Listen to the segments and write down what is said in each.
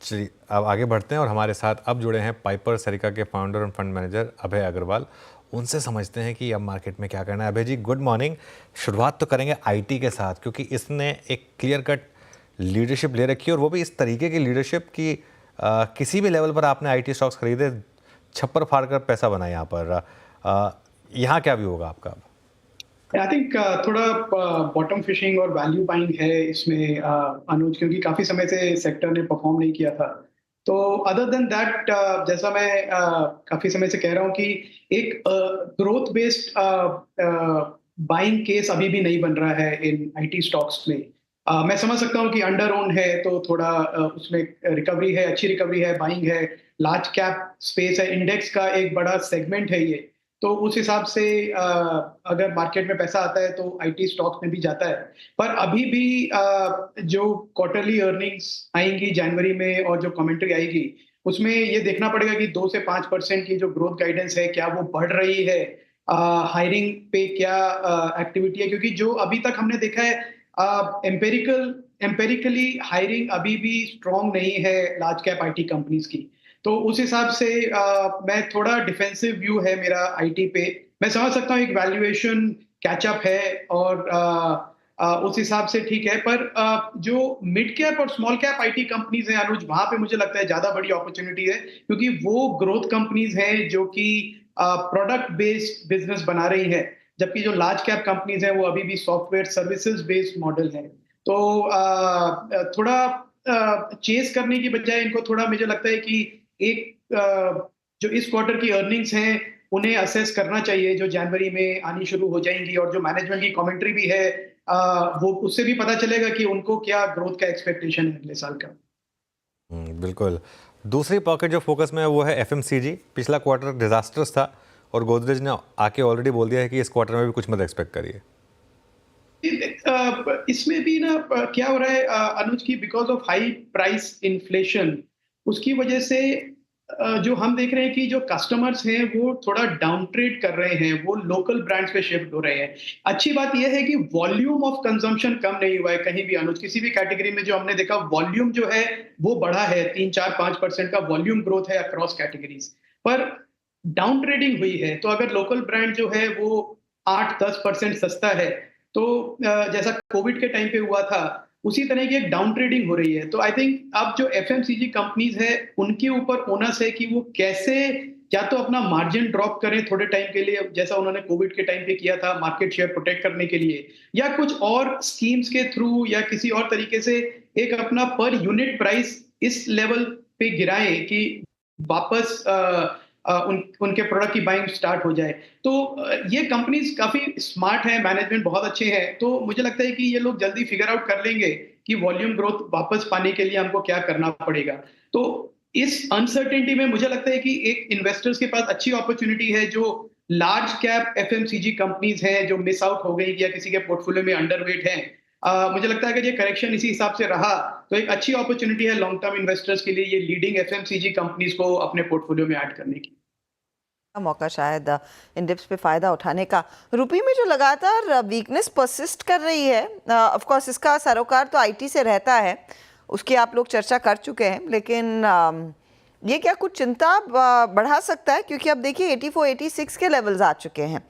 चलिए अब आगे बढ़ते हैं और हमारे साथ अब जुड़े हैं पाइपर सरिका के फाउंडर और फंड मैनेजर अभय अग्रवाल। उनसे समझते हैं कि अब मार्केट में क्या करना है। अभय जी, गुड मॉर्निंग। शुरुआत तो करेंगे आईटी के साथ, क्योंकि इसने एक क्लियर कट लीडरशिप ले रखी है, और वो भी इस तरीके की लीडरशिप की किसी भी लेवल पर आपने आईटी स्टॉक्स खरीदे, छप्पर फाड़ कर पैसा बना यहाँ पर। यहाँ क्या व्यू होगा आपका? आई थिंक थोड़ा बॉटम फिशिंग और वैल्यू बाइंग है इसमें अनुज, क्योंकि काफी समय से सेक्टर ने परफॉर्म नहीं किया था। तो अदर देन दैट, जैसा मैं काफी समय से कह रहा हूँ कि एक ग्रोथ बेस्ड बाइंग केस अभी भी नहीं बन रहा है इन आईटी स्टॉक्स में। मैं समझ सकता हूँ कि अंडर ओन है तो थोड़ा उसमें रिकवरी है, अच्छी रिकवरी है, बाइंग है, लार्ज कैप स्पेस है, इंडेक्स का एक बड़ा सेगमेंट है ये। तो उस हिसाब से अगर मार्केट में पैसा आता है तो आईटी स्टॉक्स में भी जाता है। पर अभी भी जो क्वार्टरली अर्निंग्स आएंगी जनवरी में और जो कमेंट्री आएगी, उसमें ये देखना पड़ेगा कि 2 से 5% की जो ग्रोथ गाइडेंस है क्या वो बढ़ रही है, हायरिंग पे क्या एक्टिविटी है, क्योंकि जो अभी तक हमने देखा है एम्पेरिकली हायरिंग अभी भी स्ट्रांग नहीं है लार्ज कैप आईटी कंपनीज की। तो उस हिसाब से मैं थोड़ा डिफेंसिव व्यू है मेरा आईटी पे। मैं समझ सकता हूँ एक वैल्यूएशन कैचअप है और उस हिसाब से ठीक है, पर जो मिड कैप और स्मॉल कैप आईटी कंपनीज हैं अनुज, वहां पे मुझे लगता है ज्यादा बड़ी अपॉर्चुनिटी है, क्योंकि वो ग्रोथ कंपनीज हैं जो कि प्रोडक्ट बेस्ड बिजनेस बना रही है, जबकि जो लार्ज कैप कंपनीज हैं वो अभी भी सॉफ्टवेयर सर्विसेज बेस्ड मॉडल है। तो थोड़ा चेस करने की बजाय इनको थोड़ा, मुझे लगता है कि एक जो इस क्वार्टर की अर्निंग्स हैं उन्हें असेस करना चाहिए, जो जनवरी में आनी शुरू हो जाएंगी, और जो मैनेजमेंट की कमेंट्री भी है वो उससे भी पता चलेगा कि उनको क्या ग्रोथ का एक्सपेक्टेशन है अगले साल का। बिल्कुल। दूसरी पॉकेट जो फोकस में है वो है एफएमसीजी। पिछला क्वार्टर डिजास्टर्स था और गोदरेज ने आके ऑलरेडी बोल दिया है कि इस क्वार्टर में भी कुछ मत एक्सपेक्ट करिए। इसमें भी ना क्या हो रहा है अनुज, की because of high price inflation, उसकी वजह से जो हम देख रहे हैं कि जो कस्टमर्स हैं वो थोड़ा डाउन ट्रेड कर रहे हैं, वो लोकल ब्रांड्स पे शिफ्ट हो रहे हैं। अच्छी बात यह है कि वॉल्यूम ऑफ कंजम्पशन कम नहीं हुआ है कहीं भी अनुज, किसी भी कैटेगरी में जो हमने देखा वॉल्यूम जो है वो बढ़ा है, 3 4 5% का वॉल्यूम ग्रोथ है अक्रॉस कैटेगरीज। पर डाउन ट्रेडिंग हुई है, तो अगर लोकल ब्रांड जो है वो 8 10% सस्ता है, तो जैसा कोविड के टाइम पे हुआ था उसी तरह की एक डाउन ट्रेडिंग हो रही है। तो आई थिंक अब जो एफएमसीजी कंपनीज है उनके ऊपर ओनस है कि वो कैसे या तो अपना मार्जिन ड्रॉप करें थोड़े टाइम के लिए, जैसा उन्होंने कोविड के टाइम पे किया था मार्केट शेयर प्रोटेक्ट करने के लिए, या कुछ और स्कीम्स के थ्रू या किसी और तरीके से एक अपना पर यूनिट प्राइस इस लेवल पे गिराएं कि वापस उनके प्रोडक्ट की बाइंग स्टार्ट हो जाए। तो ये कंपनीज काफी स्मार्ट है, मैनेजमेंट बहुत अच्छे हैं, तो मुझे लगता है कि ये लोग जल्दी फिगर आउट कर लेंगे कि वॉल्यूम ग्रोथ वापस पाने के लिए हमको क्या करना पड़ेगा। तो इस अनसर्टेनिटी में मुझे लगता है कि एक इन्वेस्टर्स के पास अच्छी अपॉर्चुनिटी है, जो लार्ज कैप एफएमसीजी कंपनीज हैं जो मिस आउट हो गई या किसी के पोर्टफोलियो में अंडरवेट हैं। मुझे लगता है कि ये करेक्शन इसी हिसाब से रहा तो एक अच्छी अपॉर्चुनिटी है लॉन्ग टर्म इन्वेस्टर्स के लिए ये लीडिंग एफएमसीजी कंपनीज को अपने पोर्टफोलियो में ऐड करने की। मौका शायद इन डिप्स पे फ़ायदा उठाने का। रुपये में जो लगातार वीकनेस परसिस्ट कर रही है, ऑफ कोर्स इसका सरोकार तो आईटी से रहता है, उसकी आप लोग चर्चा कर चुके हैं, लेकिन ये क्या कुछ चिंता बढ़ा सकता है? क्योंकि अब देखिए 84 86 के लेवल्स आ चुके हैं।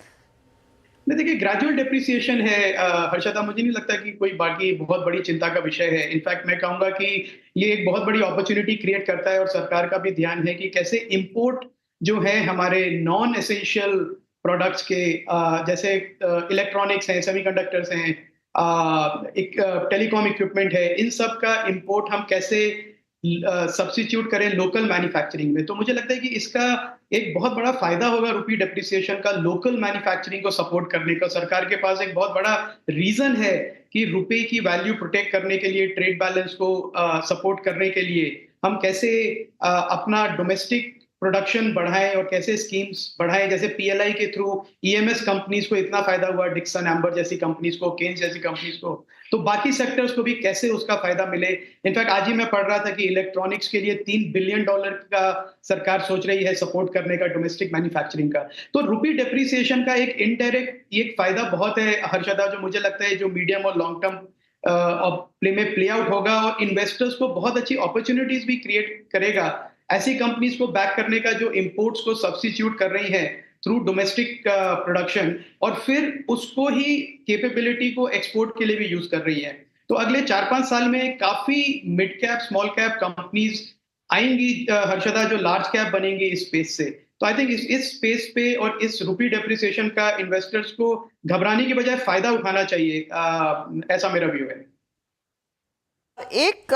नहीं, देखिए ग्रेजुअल डेप्रिसिएशन है हर्षदा, मुझे नहीं लगता कि कोई बाकी बहुत बड़ी चिंता का विषय है। इनफैक्ट मैं कहूंगा कि ये एक बहुत बड़ी अपॉर्चुनिटी क्रिएट करता है, और सरकार का भी ध्यान है कि कैसे इंपोर्ट जो है हमारे नॉन एसेंशियल प्रोडक्ट्स के, जैसे इलेक्ट्रॉनिक्स हैं, सेमीकंडक्टर्स हैं, एक टेलीकॉम इक्विपमेंट है, इन सब का इंपोर्ट हम कैसे सब्स्टिट्यूट करें लोकल मैन्युफैक्चरिंग में। तो मुझे लगता है कि इसका एक बहुत बड़ा फायदा होगा रुपी डेप्रिसिएशन का, लोकल मैन्युफैक्चरिंग को सपोर्ट करने का। सरकार के पास एक बहुत बड़ा रीजन है कि रुपए की वैल्यू प्रोटेक्ट करने के लिए, ट्रेड बैलेंस को सपोर्ट करने के लिए हम कैसे अपना डोमेस्टिक प्रोडक्शन बढ़ाएं और कैसे स्कीम्स बढ़ाएं, जैसे पीएलआई के थ्रू ईएमएस कंपनीज को इतना फायदा हुआ, डिक्सन एम्बर जैसी कंपनीज को, केन्स जैसी कंपनीज को, तो बाकी सेक्टर्स को भी कैसे उसका फायदा मिले। इनफैक्ट आज ही मैं पढ़ रहा था कि इलेक्ट्रॉनिक्स के लिए $3 बिलियन का सरकार सोच रही है सपोर्ट करने का, डोमेस्टिक मैन्युफैक्चरिंग का। तो रुपी डेप्रिसिएशन का एक इनडायरेक्ट एक फायदा बहुत है हर्षदा, जो मुझे लगता है जो मीडियम और लॉन्ग टर्म प्ले में प्ले आउट होगा और इन्वेस्टर्स को बहुत अच्छी अपॉर्चुनिटीज भी क्रिएट करेगा ऐसी कंपनीज को बैक करने का जो इंपोर्ट्स को सब्स्टिट्यूट कर रही है थ्रू डोमेस्टिक प्रोडक्शन और फिर उसको ही कैपेबिलिटी को एक्सपोर्ट के लिए भी यूज कर रही है। तो अगले 4-5 साल में काफी mid cap small cap companies आएंगी हर्षदा, जो लार्ज कैप बनेंगी इस स्पेस से। तो आई थिंक इस स्पेस पे और इस रुपी डेप्रिसिएशन का इन्वेस्टर्स को घबराने की बजाय फायदा उठाना चाहिए, ऐसा मेरा व्यू है। एक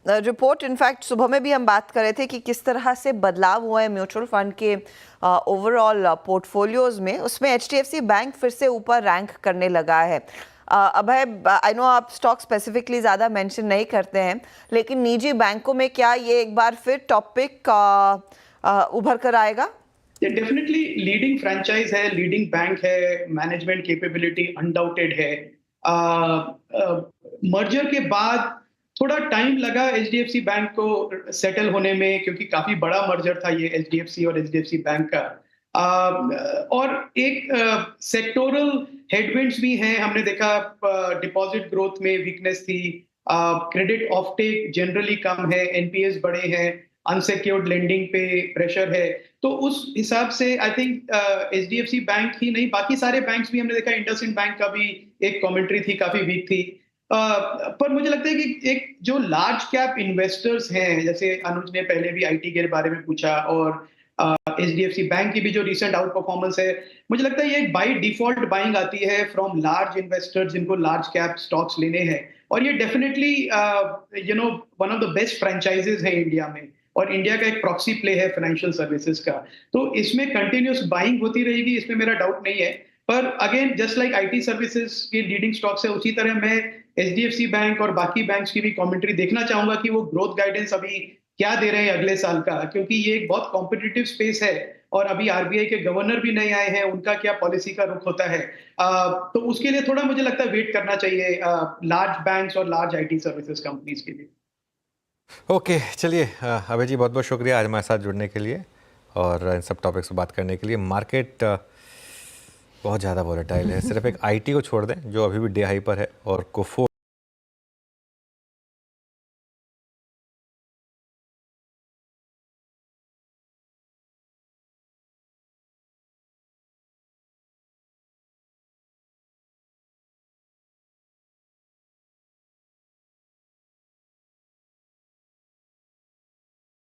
रिपोर्ट इनफैक्ट सुबह में भी हम बात कर रहे थे कि किस तरह से बदलाव हुआ है म्यूचुअल फंड के ओवरऑल पोर्टफोलियोज में, उसमें एचडीएफसी बैंक फिर से ऊपर रैंक करने लगा है। अभय, आई नो आप स्टॉक स्पेसिफिकली ज़्यादा मेंशन नहीं करते हैं, लेकिन निजी बैंकों में क्या ये एक बार फिर टॉपिक उभर कर आएगा? डेफिनेटली लीडिंग फ्रेंचाइज है, लीडिंग बैंक है, मैनेजमेंट कैपेबिलिटी अनडाउटेड है। मर्जर के बाद थोड़ा टाइम लगा एचडीएफसी बैंक को सेटल होने में, क्योंकि काफी बड़ा मर्जर था ये एचडीएफसी और एचडीएफसी बैंक का। और एक सेक्टोरल हेडविंड्स भी हैं, हमने देखा डिपॉजिट ग्रोथ में वीकनेस थी, क्रेडिट ऑफटेक जनरली कम है, एनपीएस बड़े हैं, अनसिक्योर्ड लेंडिंग पे प्रेशर है। तो उस हिसाब से आई थिंक एचडीएफसी बैंक ही नहीं, बाकी सारे बैंक्स भी हमने देखा, इंडसइंड बैंक का भी एक कमेंट्री थी, काफी वीक थी। पर मुझे लगता है कि एक जो लार्ज कैप इन्वेस्टर्स हैं, जैसे अनुज ने पहले भी आईटी के बारे में पूछा, और एचडीएफसी बैंक की भी जो रिसेंट आउट परफॉर्मेंस है, मुझे लगता है ये बाय डिफॉल्ट बाइंग आती है फ्रॉम लार्ज इन्वेस्टर्स जिनको लार्ज कैप स्टॉक्स लेने हैं। और ये definitely one of the best franchises है इंडिया में, और इंडिया का एक प्रॉक्सी प्ले है फाइनेंशियल सर्विसेज का। तो इसमें कंटिन्यूस बाइंग होती रहेगी, इसमें मेरा डाउट नहीं है। पर again just like IT services की लीडिंग स्टॉक्स है, उसी तरह मैं एचडीएफसी बैंक और बाकी बैंक्स की भी कमेंट्री देखना चाहूंगा कि वो ग्रोथ गाइडेंस अभी क्या दे रहे हैं अगले साल का, क्योंकि ये एक बहुत कॉम्पिटिटिव स्पेस है और अभी आरबीआई के गवर्नर भी नहीं आए हैं, उनका क्या पॉलिसी का रुख होता है। तो उसके लिए थोड़ा मुझे लगता है वेट करना चाहिए लार्ज बैंक्स और लार्ज आईटी सर्विसेज कंपनीज के लिए। ओके, चलिए अभय जी, बहुत बहुत शुक्रिया आज हमारे साथ जुड़ने के लिए और इन सब टॉपिक्स पर बात करने के लिए। मार्केट बहुत ज़्यादा वॉलेटाइल है, सिर्फ एक आईटी को छोड़ दें जो अभी भी डे हाई पर है, और कोफो